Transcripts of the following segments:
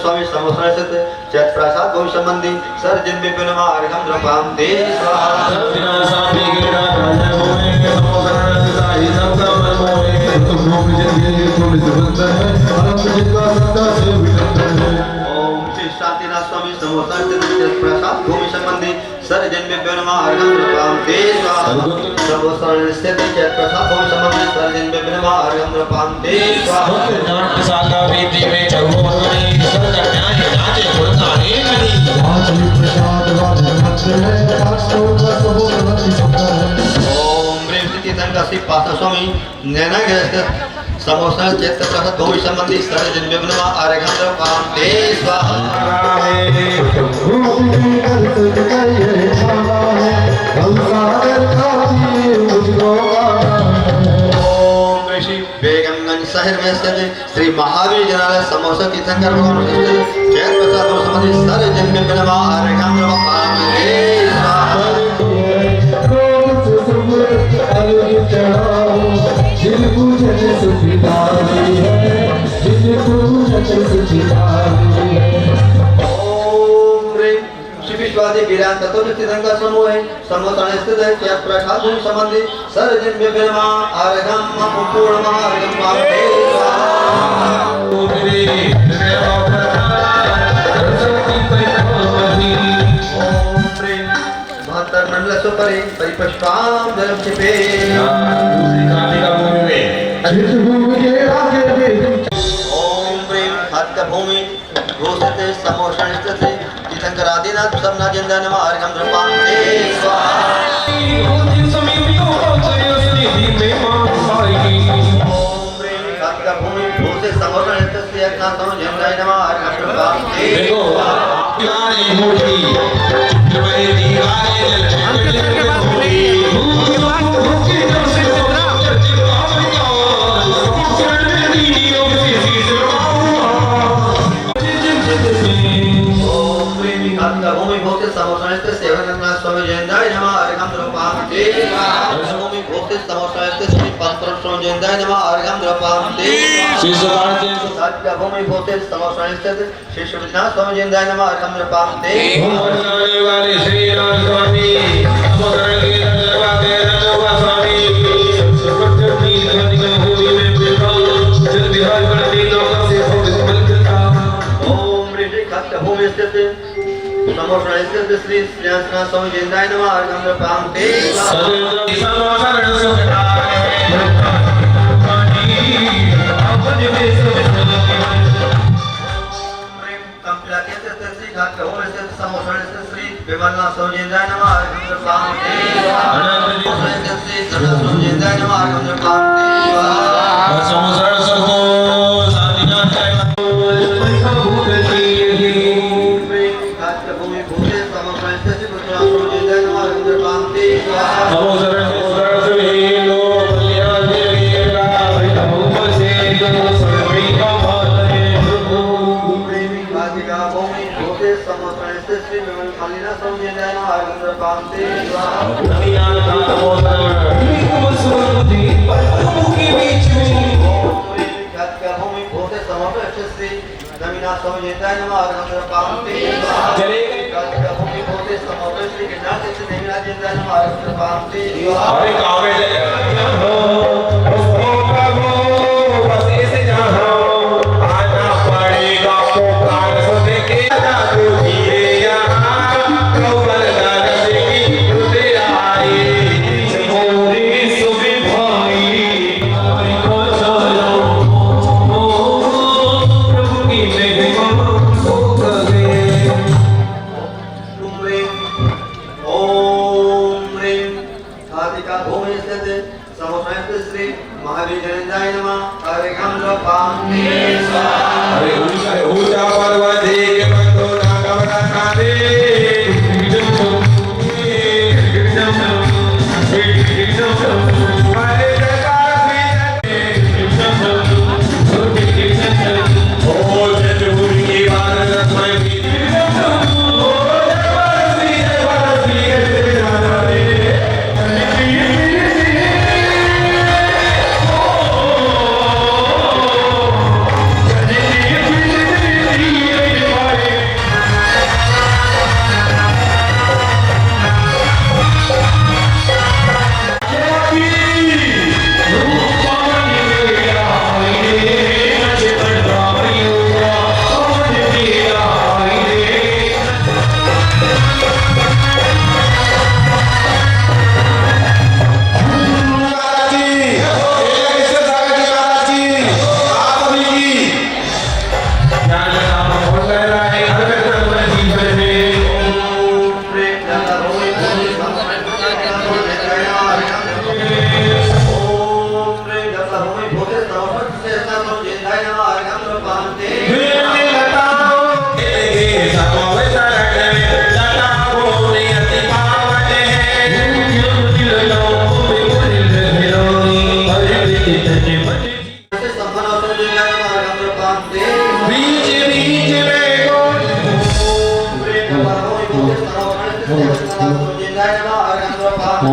स्वामी समोसणस्थित चैत प्रसाद भविष्य मंदिर सर्जन विपिन मार्गम द्रपाम ते स्वाहा ओम श्री शांतिनाथ स्वामी समोसणस्थित चैत प्रसाद भविष्य मंदिर सर्जन विपिन मार्गम द्रपाम ते स्वाहा समोसणस्थित चैत प्रसाद भविष्य मंदिर सर्जन विपिन मार्गम द्रपाम ते स्वाहा सागा रीति में चौमोनी सर्जन न्याय नाचे गुणगाने करी आचली प्रसाद वाद्य मंत्र है राष्ट्रों का सबोधि शब्द है ओम प्रेम सिद्धि संघ श्री पासा स्वामी नैना ग्रस्त समोसा चैत प्रसाद भविष्य मंदिर सर्जन विपिन मार्गम द्रपाम ते स्वाहा बेगमगंज शहर में स्थित श्री महावीर जनालय समोसा की शंकर भगवान जैन प्रसाद समाधि सारे जन्म में बिना आर्गम द्रपाम ते विश्वादी वीरान तत्वनित्य संघ समूह है समोसा स्थित है चैत प्रसाद संबंधी सर्जन विपिन आर्गम पूर्ण मार्गम पाते मंडल सुपरि परिपुष्पाम जलम छिपे ओम प्रेम हस्त भूमि घोषित समोषण स्थित तीर्थंकर आदिनाथ सबना जिंदा नमः अर्घम द्रपाम ते स्वाहा ओम प्रेम हस्त भूमि घोषित समोषण स्थित एकनाथ जिंदा नमः अर्घम द्रपाम ते स्वाहा भूमि भोक्ति समोषणस्ते सेवननाथ स्वामी जयंताय नमः अर्घम द्रपाम ते भूमि भोक्ति समोषणस्ते श्री पंचरत्न स्वामी जयंताय नमः अर्घम द्रपाम ते सत्य भूमि भोक्ति समोषणस्ते श्री शिवनाथ स्वामी जयंताय नमः अर्घम द्रपाम ते वाले श्री राम स्वामी समोषण के दरबार के रंगवा स्वामी सुप्रचंडी नदी भूमि में बिरबल जल विहार करते लोक से भगवान कृपा ओम ऋषि सत्य भूमि स्थित समोषण स्थित श्री श्रीनाथ स्वामी जयंताय नमः अर्घम द्रपाम ते समोषण सुखदाय अपने में कंपिला के श्री घाट भूमि स्थित समोषण स्थित श्री विमलनाथ स्वामी जयंताय नमः अर्घम द्रपाम ते श्री सरनाथ स्वामी जयंताय नमः अर्घम द्रपाम ते समोषण सुखो साधीनाथ अरे गाँव में बस ऐसे जहाँ आना पड़ेगा पुकार सुने के जादू धीरे यहाँ कौन नरसिंह रुदे आए मोरी सुबी भाई को चलो प्रभु की महिमा को करे श्री महावीर जयंताय नमः अर्घम द्रपाम ते स्वाहा अरे ऊंचा पर्वत देख बंदो ना कवना कादे अरे जयकार ओ चतुर्भुज की बात रखोई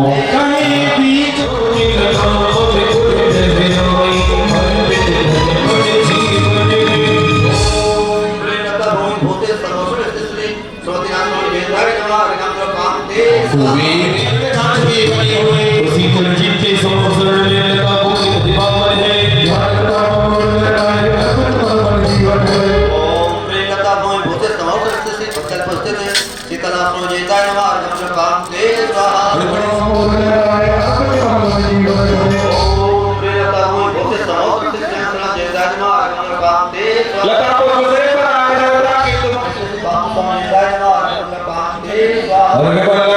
कहीं बीच नील राम में कोई जैसे आई हर बित बड़े जीवन प्रेरता भूमि भूते सर्वश्रेष्ठ श्री श्रोतिनाथ जयंताय नमः अर्घ्यं पामते उसी को जीते समोसर लेता भूमि दिवावर है ओम प्रेरता भूमि भूते सर्वश्रेष्ठ श्री पत्तल शीतलासो जयंताय नमः अर्घ्यं पामते स्वाहा ओम प्रेरता भूमि भूते सर्वश्रेष्ठ श्री जयंताय नमः अर्घ्यं पामते स्वाहा लता को दूसरे पर आ जाता कि तुम जयंताय नमः अर्घ्यं पामते स्वाहा और मैं बोला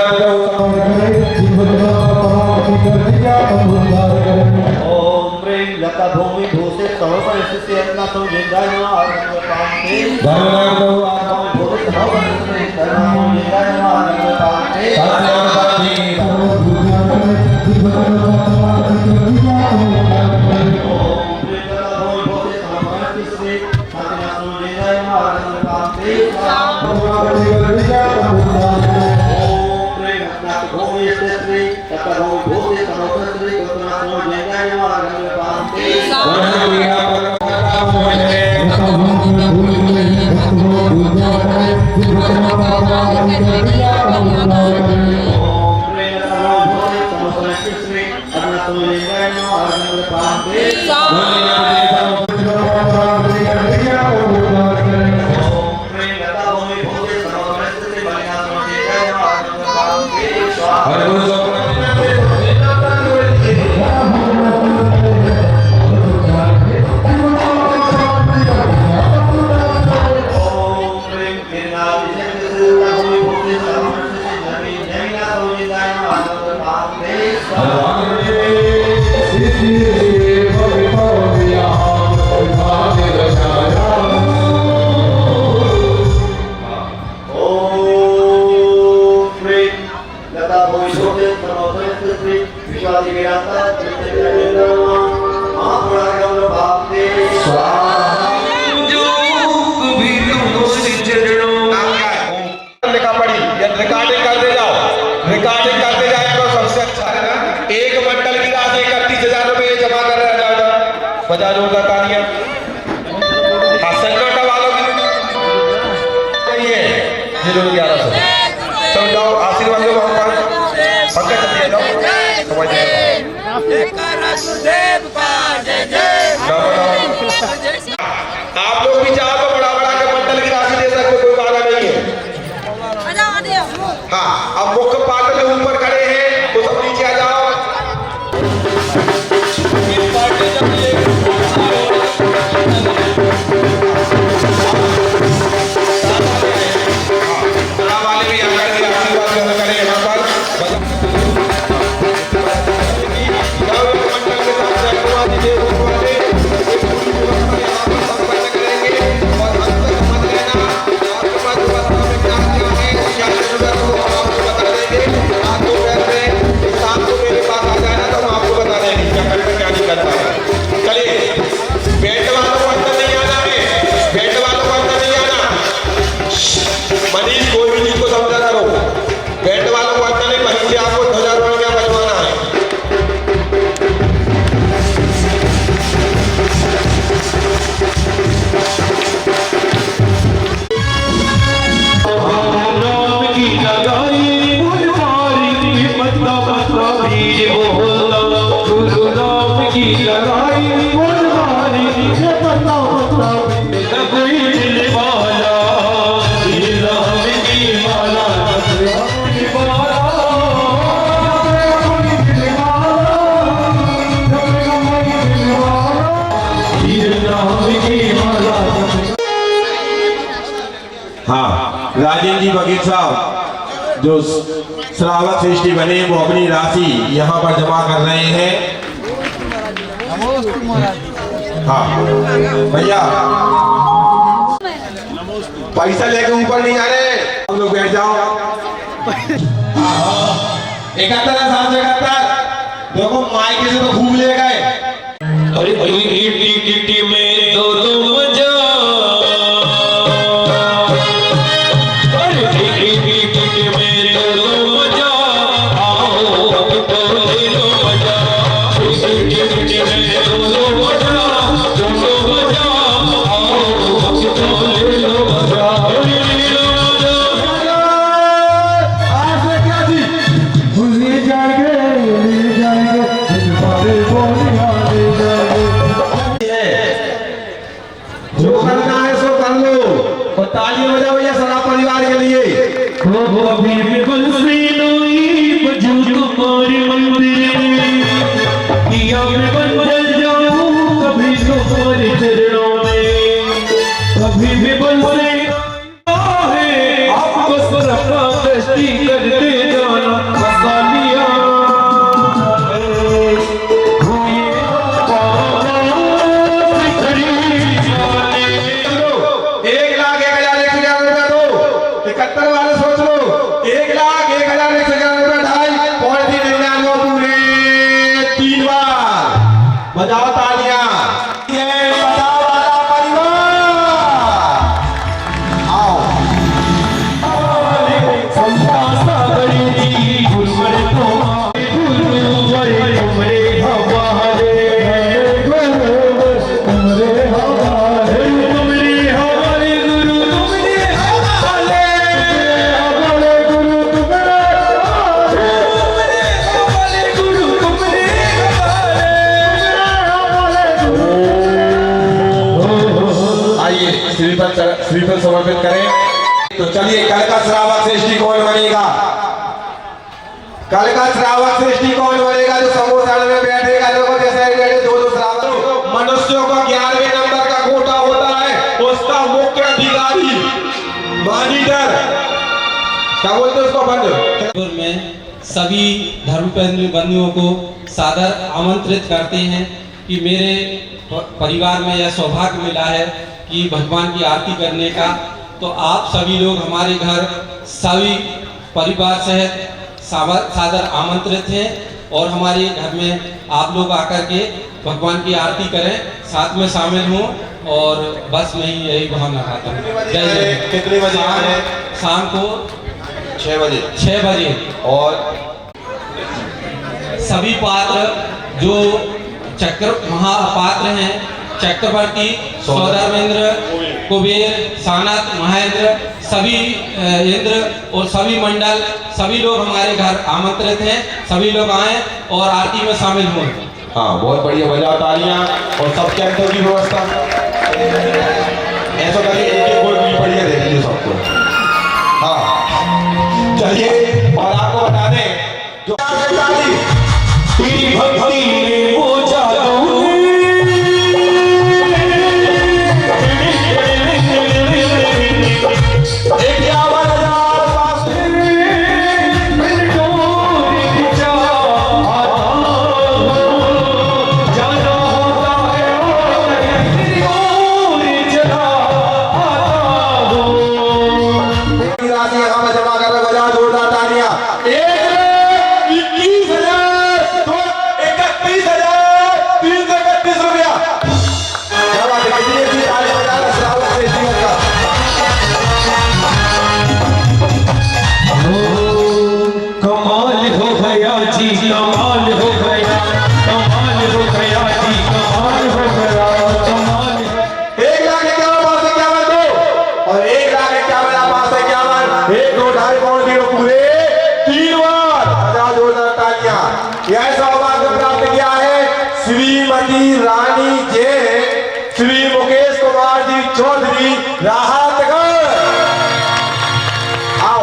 ओम प्रेम लता भूमि भूषे समर्पण स्थिति अपना संजय नमः अर्घ्यं पामते भूषे समर्पण स्थिति अपना संजय नमः अर्घ्यं पामते बजाजों का तालियां संकट वालों की है 1100 सब जाओ आशीर्वाद दो भगवान पंकज चलिए जाओ समझ आप लोग भी चाहो तो बड़ा बड़ा के मंडल की राशि दे सकते, कोई बाधा नहीं है। हाँ, अब मुख्य पात्र में ऊपर खड़े हैं तो सब नीचे आ जाओ। हाँ, राजेंद्र जी बघेल साहब जो श्रावक श्रेष्ठी बने वो अपनी राशि यहाँ पर जमा कर रहे हैं। हाँ भैया पैसा लेके ऊपर नहीं आ रहे, हम लोग बैठ जाओ। 71 देखो मायके से तो घूम ले गए। अरे टिटी में दो मजा, अरे टिटी में दो मजा, आओ जो करना है सो कर लो और ताली बजाओ भैया सारा परिवार के लिए। कभी भी बन से आपको सरफा दृष्टि करते जाना मसालिया बजाओ तालियां। बजाओ वाला परिवार आओ। श्रीफल समर्पित करें। तो चलिए कल का श्रावक श्रेष्ठी कौन बनेगा? कल का श्रावक श्रेष्ठी कौन बनेगा? जो समोसा में बैठेगा देखो जैसे बैठे दो श्रावक। मनुष्यों का 11वें नंबर का कोटा होता है, उसका मुख्य अधिकारी मॉनिटर क्या बोलते हैं उसको बंद में सभी धर्म बंधुओं को सादर आमंत्रित करते हैं कि मेरे परिवार में यह सौभाग्य मिला है कि भगवान की आरती करने का। तो आप सभी लोग हमारे घर सभी परिवार सहित सादर आमंत्रित हैं और हमारे घर में आप लोग आकर के भगवान की आरती करें, साथ में शामिल हों और बस मैं यही भावना खाता हूँ। जय जय। कितने बजे आए? शाम को 6 बजे। 6 बजे। और सभी पात्र जो चक्र महापात्र हैं, चक्रवर्ती, सौदामिंद्र, कुबेर, सानत, महेंद्र, सभी इंद्र और सभी मंडल, सभी लोग हमारे घर आमंत्रित हैं। सभी लोग आएं और आरती में शामिल हों। हाँ बहुत बढ़िया, बजाओ तालियां। और सब कैंटों की व्यवस्था ऐसा करिए, एक कोई भी बढ़िया दे दीजिए सबको। हाँ चलिए और आपको बता दें जो तेरी भक्ति में वो जादू श्रीमती रानी जे श्री मुकेश कुमार जी चौधरी राहतगढ़। आओ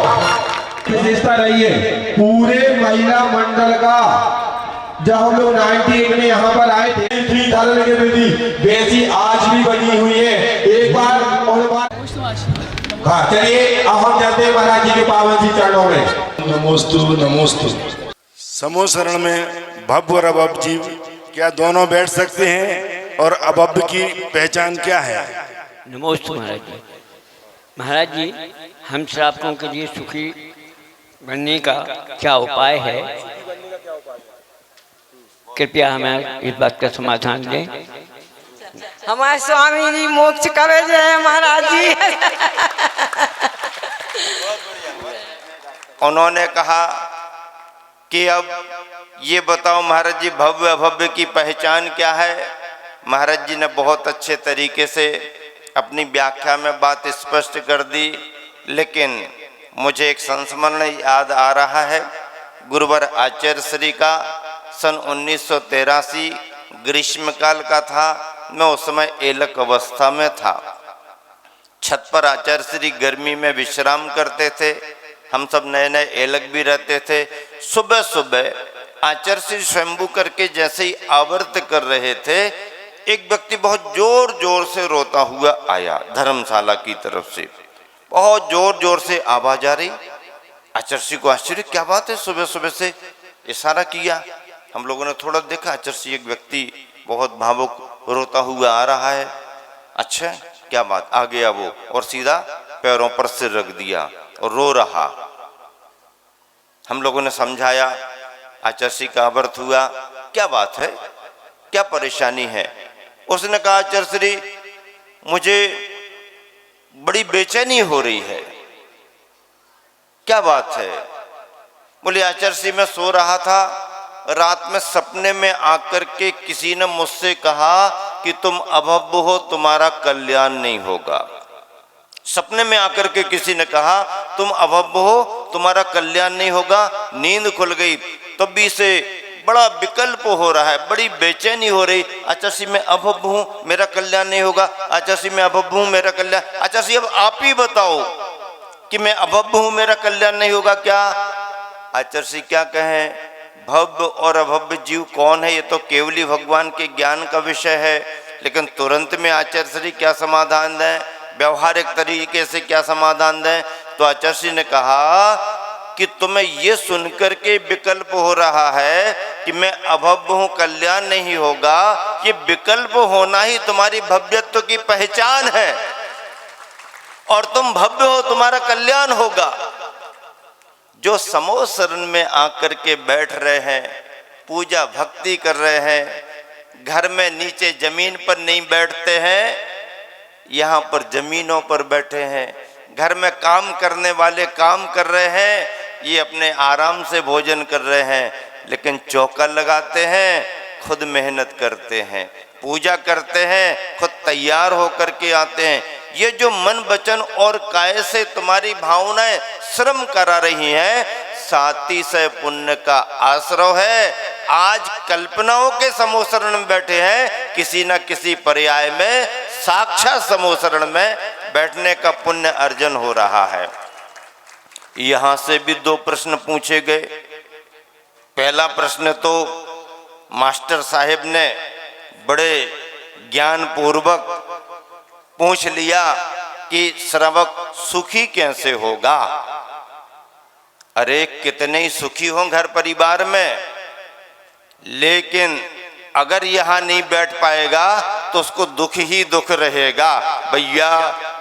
विशेषता रही है पूरे महिला मंडल का। जब हम लोग 98 में यहाँ पर आए थे, धर्म के प्रति वैसी आज भी बनी हुई है। एक बार और बार हाँ चलिए अब हम चलते हैं महाराज जी के पावन जी चरणों में। नमोस्तु नमोस्तु। समूह शरण में भव्य और अभव्य जीव क्या दोनों बैठ सकते हैं और अभव्य की पहचान क्या है? नमोस्तु महाराज जी। महाराज जी हम श्रावकों के लिए सुखी बनने का क्या उपाय है? कृपया हमें इस बात का समाधान दें। हमारे स्वामी जी मोक्ष करे जय महाराज जी। उन्होंने कहा कि अब ये बताओ महाराज जी भव्य अभव्य की पहचान क्या है। महाराज जी ने बहुत अच्छे तरीके से अपनी व्याख्या में बात स्पष्ट कर दी, लेकिन मुझे एक संस्मरण याद आ रहा है। गुरुवर आचार्य श्री का सन 1983 ग्रीष्मकाल का था। मैं उस समय एलक अवस्था में था। छत पर आचार्य श्री गर्मी में विश्राम करते थे। हम सब नए नए एलक भी रहते थे। सुबह सुबह आचार्य श्री स्वयंभू करके जैसे ही आवर्त कर रहे थे, एक व्यक्ति बहुत जोर जोर से रोता हुआ आया धर्मशाला की तरफ से। बहुत जोर जोर से आवाज आ रही। आचार्य श्री को आश्चर्य, क्या बात है, सुबह सुबह से इशारा किया। हम लोगों ने थोड़ा देखा, आचार्य श्री एक व्यक्ति बहुत भावुक रोता हुआ आ रहा है। अच्छा क्या बात, आ गया वो और सीधा पैरों पर सिर रख दिया और रो रहा। हम लोगों ने समझाया, आचार्य श्री का आवर्त हुआ, क्या बात है, क्या परेशानी है। उसने कहा, आचार्य श्री मुझे बड़ी बेचैनी हो रही है। क्या बात है। बोले, आचार्य श्री मैं सो रहा था, रात में सपने में आकर के किसी ने मुझसे कहा कि तुम अभव्य हो, तुम्हारा कल्याण नहीं होगा। सपने में आकर के किसी ने कहा तुम अभव्य हो, तुम्हारा कल्याण नहीं होगा। नींद खुल गई, तब भी से बड़ा विकल्प हो रहा है, बड़ी बेचैनी हो रही। आचार्य श्री मैं अभव्य हूँ, मेरा कल्याण नहीं होगा। आचार्य श्री मैं अभव्य हूँ, मेरा कल्याण। आचार्य श्री अब आप ही बताओ कि मैं अभव्य हूँ, मेरा कल्याण नहीं होगा क्या। आचार्य श्री क्या कहें, भव्य और अभव्य जीव कौन है, ये तो केवली भगवान के ज्ञान का विषय है। लेकिन तुरंत में आचार्य श्री क्या समाधान दें, व्यवहारिक तरीके से क्या समाधान दें। तो आचार्य श्री ने कहा कि तुम्हें ये सुनकर के विकल्प हो रहा है कि मैं अभव्य हूँ, कल्याण नहीं होगा, ये विकल्प होना ही तुम्हारी भव्यत्व की पहचान है। और तुम भव्य हो, तुम्हारा कल्याण होगा। जो समूह शरण में आकर के बैठ रहे हैं, पूजा भक्ति कर रहे हैं, घर में नीचे जमीन पर नहीं बैठते हैं, यहाँ पर जमीनों पर बैठे हैं। घर में काम करने वाले काम कर रहे हैं, ये अपने आराम से भोजन कर रहे हैं, लेकिन चौका लगाते हैं, खुद मेहनत करते हैं, पूजा करते हैं, खुद तैयार होकर के आते हैं। ये जो मन वचन और काय से तुम्हारी भावनाएं श्रम करा रही हैं, साथी से पुण्य का आश्रय है। आज कल्पनाओं के समूह शरण में बैठे हैं, किसी न किसी पर्याय में साक्षात समूह शरण में बैठने का पुण्य अर्जन हो रहा है। यहां से भी दो प्रश्न पूछे गए। पहला प्रश्न तो मास्टर साहेब ने बड़े ज्ञान पूर्वक पूछ लिया कि श्रावक सुखी कैसे होगा। अरे कितने ही सुखी हों घर परिवार में, लेकिन अगर यहाँ नहीं बैठ पाएगा तो उसको दुख ही दुख रहेगा। भैया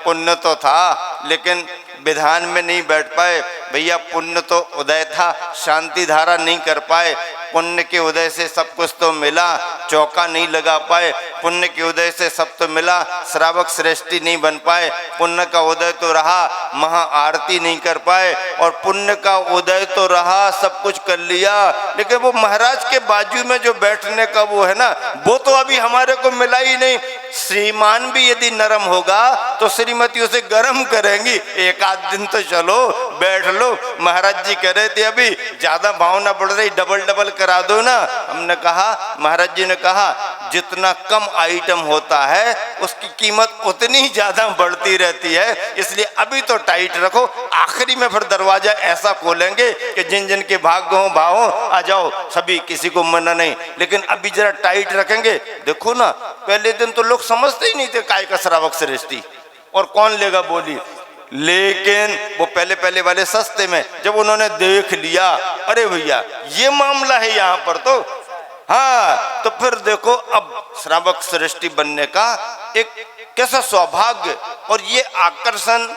पुण्य तो था लेकिन विधान में नहीं बैठ पाए, भैया पुण्य तो उदय था, शांति धारा नहीं कर पाए, पुण्य के उदय से सब कुछ तो मिला, चौका नहीं लगा पाए, पुण्य के उदय से सब तो मिला, श्रावक श्रेष्ठी नहीं बन पाए, पुण्य का उदय तो रहा, महा आरती नहीं कर पाए, और पुण्य का उदय तो रहा, सब कुछ कर लिया, लेकिन वो महाराज के बाजू में जो बैठने का वो है ना, वो तो अभी हमारे को मिला ही नहीं। श्रीमान भी यदि नरम होगा तो श्रीमती उसे गर्म करेंगी, एक आध दिन तो चलो बैठ लो। महाराज जी कह रहे थे अभी ज्यादा भावना बढ़ रही, डबल डबल करा दो ना। हमने कहा, महाराज जी ने कहा जितना कम आइटम होता है उसकी कीमत उतनी ज्यादा बढ़ती रहती है, इसलिए अभी तो टाइट रखो, आखिरी में फिर दरवाजा ऐसा खोलेंगे कि जिन जिन के भाग्य हो भाव आ जाओ, सभी, किसी को मना नहीं, लेकिन अभी जरा टाइट रखेंगे। देखो ना, पहले दिन तो लोग समझते ही नहीं थे काय का श्रावक श्रेष्ठी और कौन लेगा बोली, लेकिन वो पहले पहले वाले सस्ते में जब उन्होंने देख लिया, अरे भैया ये मामला है यहाँ पर तो, हाँ, तो फिर देखो अब श्रावक श्रेष्ठी बनने का एक कैसा सौभाग्य और ये आकर्षण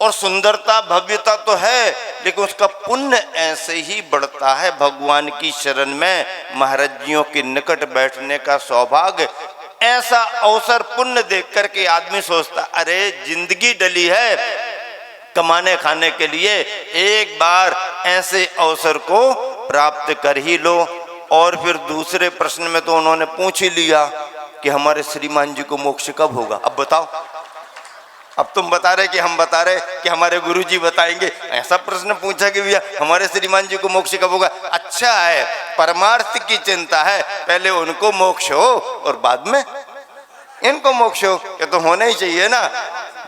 और सुंदरता भव्यता तो है, लेकिन उसका पुण्य ऐसे ही बढ़ता है। भगवान की शरण में महाराज जियों के निकट बैठने का सौभाग्य, ऐसा अवसर पुण्य देख करके आदमी सोचता, अरे जिंदगी डली है कमाने खाने के लिए, एक बार ऐसे अवसर को प्राप्त कर ही लो। और फिर दूसरे प्रश्न में तो उन्होंने पूछ ही लिया कि हमारे श्रीमान जी को मोक्ष कब होगा। अब बताओ, अब तुम बता रहे कि हम बता रहे कि हमारे गुरुजी बताएंगे, ऐसा प्रश्न पूछा कि भैया हमारे श्रीमान जी को मोक्ष कब होगा। अच्छा है, परमार्थ की चिंता है, पहले उनको मोक्ष हो और बाद में इनको मोक्ष हो। ये तो होना ही चाहिए ना।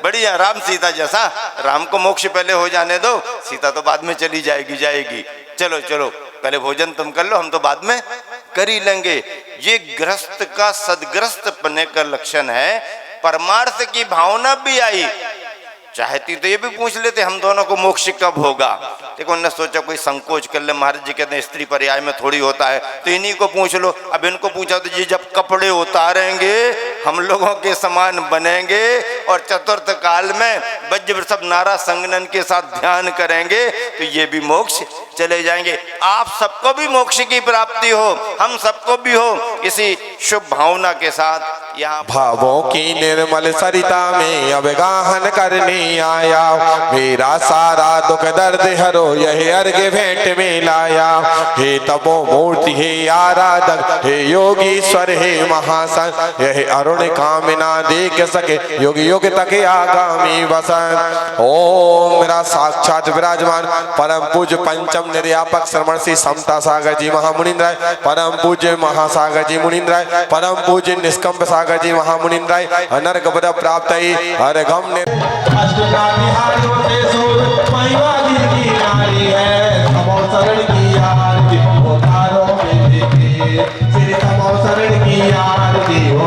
बढ़िया, राम सीता जैसा, राम को मोक्ष पहले हो जाने दो, सीता तो बाद में चली जाएगी। चलो चलो, पहले भोजन तुम कर लो, हम तो बाद में कर ही लेंगे। ये गृहस्थ का सदग्रस्त बनने का लक्षण है। परमार्थ की भावना भी आई, चाहती तो ये भी पूछ लेते हम दोनों को मोक्ष कब होगा, लेकिन उन्होंने सोचा कोई संकोच कर ले। महाराज जी कहते हैं स्त्री पर्याय में थोड़ी होता है, तो इन्हीं को पूछ लो। अब इनको पूछा तो ये जब कपड़े उतारेंगे हम लोगों के समान बनेंगे और चतुर्थ काल में वज्र सब नारा संगनन के साथ ध्यान करेंगे तो ये भी मोक्ष चले जाएंगे। आप सबको भी मोक्ष की प्राप्ति हो, हम सबको भी हो, इसी शुभ भावना के साथ यहाँ भावों की निर्मल सरिता में अब गाहन करने आया। मेरा सारा दुख दर्द हरो यही अर्घ भेंट में लाया। हे तपो मूर्ति हे आराधक हे योगीश्वर हे महासन, यह अरुण कामना देख सके योगी योग तक आगामी वसन। ओम मेरा साक्षात विराजमान परम पूज्य पंचम निर्यापक श्रवण श्री समता सागर जी महामुनिंद्राय, परम पूज्य महासागर जी मुनिंद्राय, परम पूज्य निष्कंप सागर जी महामुनिंद्राय, अनर्घ पद प्राप्त हर गम ने शरण की आरती हो